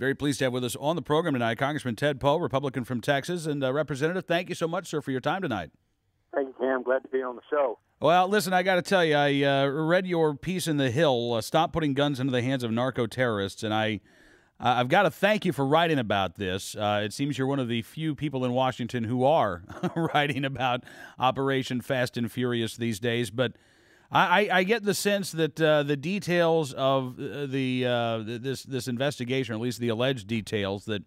Very pleased to have with us on the program tonight Congressman Ted Poe, Republican from Texas. And Representative, thank you so much, sir, for your time tonight. Thank you, Cam. Glad to be on the show. Well, listen, I got to tell you, I read your piece in The Hill, Stop Putting Guns into the Hands of Narco-Terrorists, and I've got to thank you for writing about this. It seems you're one of the few people in Washington who are writing about Operation Fast and Furious these days, but I get the sense that the details of this investigation, or at least the alleged details, that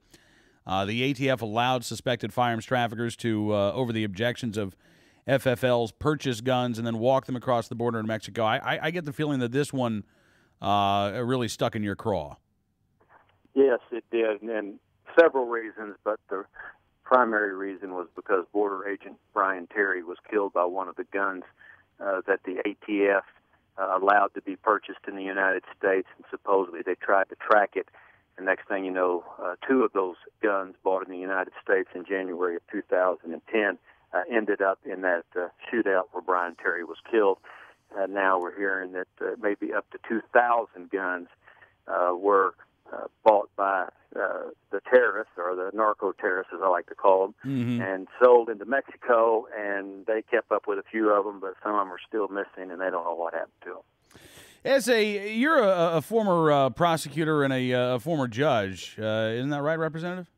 the ATF allowed suspected firearms traffickers to, over the objections of FFLs, purchase guns and then walk them across the border in Mexico. I get the feeling that this one really stuck in your craw. Yes, it did, and several reasons, but the primary reason was because Border Agent Brian Terry was killed by one of the guns that the ATF allowed to be purchased in the United States, and supposedly they tried to track it. The next thing you know, two of those guns bought in the United States in January of 2010 ended up in that shootout where Brian Terry was killed. Now we're hearing that maybe up to 2,000 guns were bought by the terrorists, or the narco-terrorists, as I like to call them, and sold into Mexico, and they kept up with a few of them, but some of them are still missing, and they don't know what happened to them. You're a former prosecutor and a former judge, isn't that right, Representative?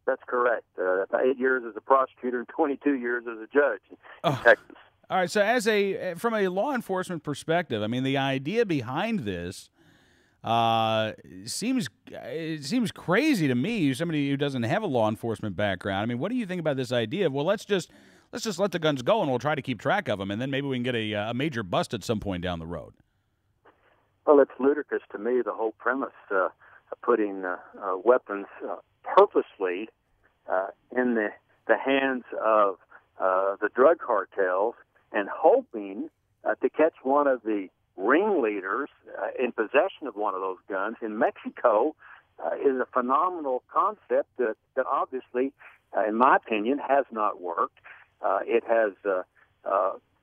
That's correct. 8 years as a prosecutor and 22 years as a judge in Texas. All right, so from a law enforcement perspective, I mean, the idea behind this seems crazy to me. Somebody who doesn't have a law enforcement background. I mean, what do you think about this idea of, well, let's just let the guns go and we'll try to keep track of them, and then maybe we can get a major bust at some point down the road? Well, it's ludicrous to me, the whole premise of putting weapons purposely in the hands of the drug cartels and hoping to catch one of the ringleaders in possession of one of those guns in Mexico is a phenomenal concept that obviously, in my opinion, has not worked. It has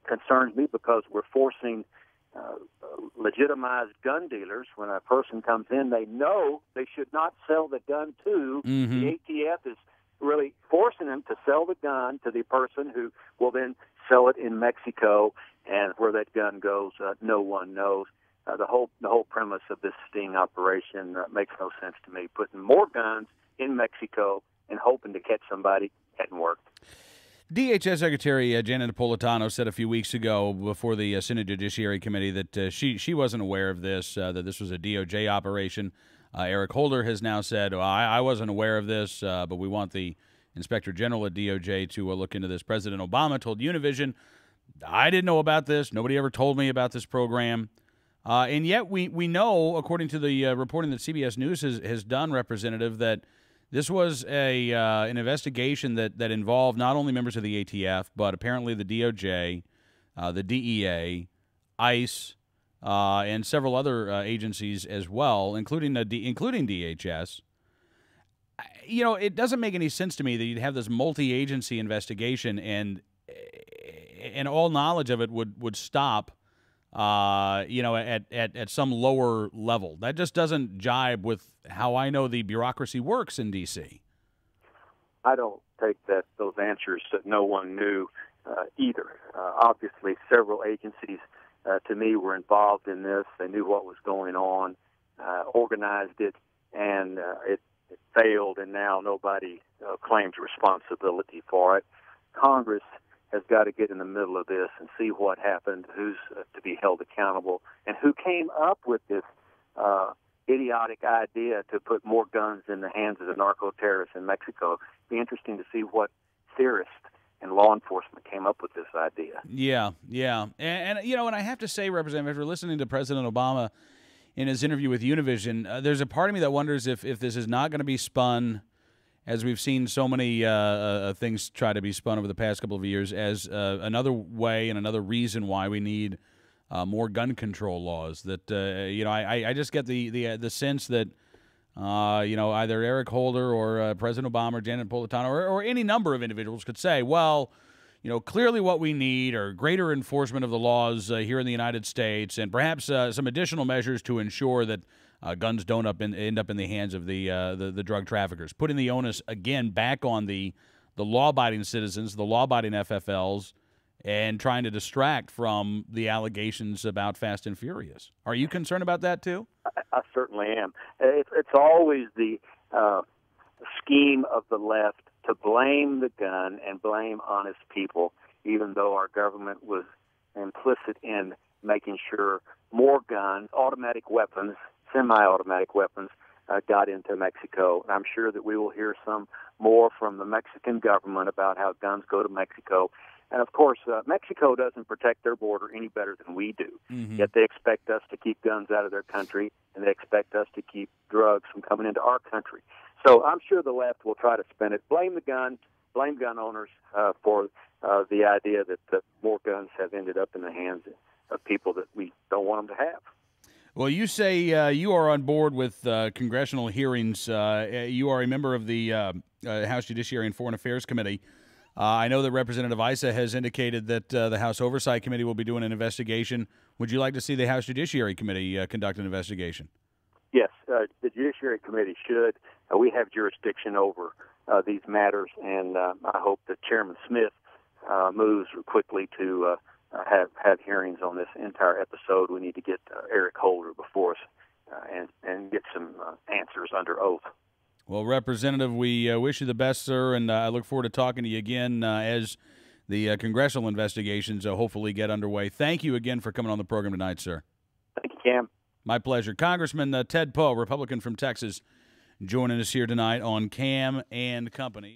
concerns me because we're forcing legitimized gun dealers. When a person comes in, they know they should not sell the gun to. The ATF is really forcing them to sell the gun to the person who will then sell it in Mexico, and where that gun goes, no one knows. The whole premise of this sting operation makes no sense to me. Putting more guns in Mexico and hoping to catch somebody hadn't worked. DHS Secretary Janet Napolitano said a few weeks ago before the Senate Judiciary Committee that she wasn't aware of this, that this was a DOJ operation. Eric Holder has now said, I wasn't aware of this, but we want the Inspector General at DOJ to look into this. President Obama told Univision, I didn't know about this. Nobody ever told me about this program. And yet we know, according to the reporting that CBS News has done, Representative, that this was an investigation that involved not only members of the ATF, but apparently the DOJ, the DEA, ICE, and several other agencies as well, including DHS. You know, it doesn't make any sense to me that you'd have this multi-agency investigation and all knowledge of it would stop, at some lower level. That just doesn't jibe with how I know the bureaucracy works in D.C. I don't take those answers that no one knew either. Obviously, several agencies, to me, were involved in this. They knew what was going on, organized it, and it failed, and now nobody claims responsibility for it. Congress has got to get in the middle of this and see what happened, who's to be held accountable, and who came up with this idiotic idea to put more guns in the hands of the narco-terrorists in Mexico. It'd be interesting to see what theorists and law enforcement came up with this idea. Yeah. And I have to say, Representative, after listening to President Obama in his interview with Univision, there's a part of me that wonders if this is not going to be spun, as we've seen so many things try to be spun over the past couple of years, as another way and another reason why we need more gun control laws. That I just get the sense that either Eric Holder or President Obama or Janet Napolitano or any number of individuals could say, well, clearly what we need are greater enforcement of the laws here in the United States, and perhaps some additional measures to ensure that guns don't end up in the hands of the drug traffickers, putting the onus again back on the law-abiding citizens, the law-abiding FFLs, and trying to distract from the allegations about Fast and Furious. Are you concerned about that too? I certainly am. It's always the scheme of the left to blame the gun and blame honest people, even though our government was implicit in making sure more guns, automatic weapons, semi-automatic weapons, got into Mexico. And I'm sure that we will hear some more from the Mexican government about how guns go to Mexico. And, of course, Mexico doesn't protect their border any better than we do. Mm-hmm. Yet they expect us to keep guns out of their country, and they expect us to keep drugs from coming into our country. So I'm sure the left will try to spin it. Blame the gun, blame gun owners for the idea that more guns have ended up in the hands of people that we don't want them to have. Well, you say you are on board with congressional hearings. You are a member of the House Judiciary and Foreign Affairs Committee. I know that Representative Issa has indicated that the House Oversight Committee will be doing an investigation. Would you like to see the House Judiciary Committee conduct an investigation? Yes, the Judiciary Committee should. We have jurisdiction over these matters, and I hope that Chairman Smith moves quickly to have hearings on this entire episode. We need to get Eric Holder before us and get some answers under oath. Well, Representative, we wish you the best, sir, and I look forward to talking to you again as the congressional investigations hopefully get underway. Thank you again for coming on the program tonight, sir. Thank you, Cam. My pleasure. Congressman Ted Poe, Republican from Texas, joining us here tonight on Cam and Company.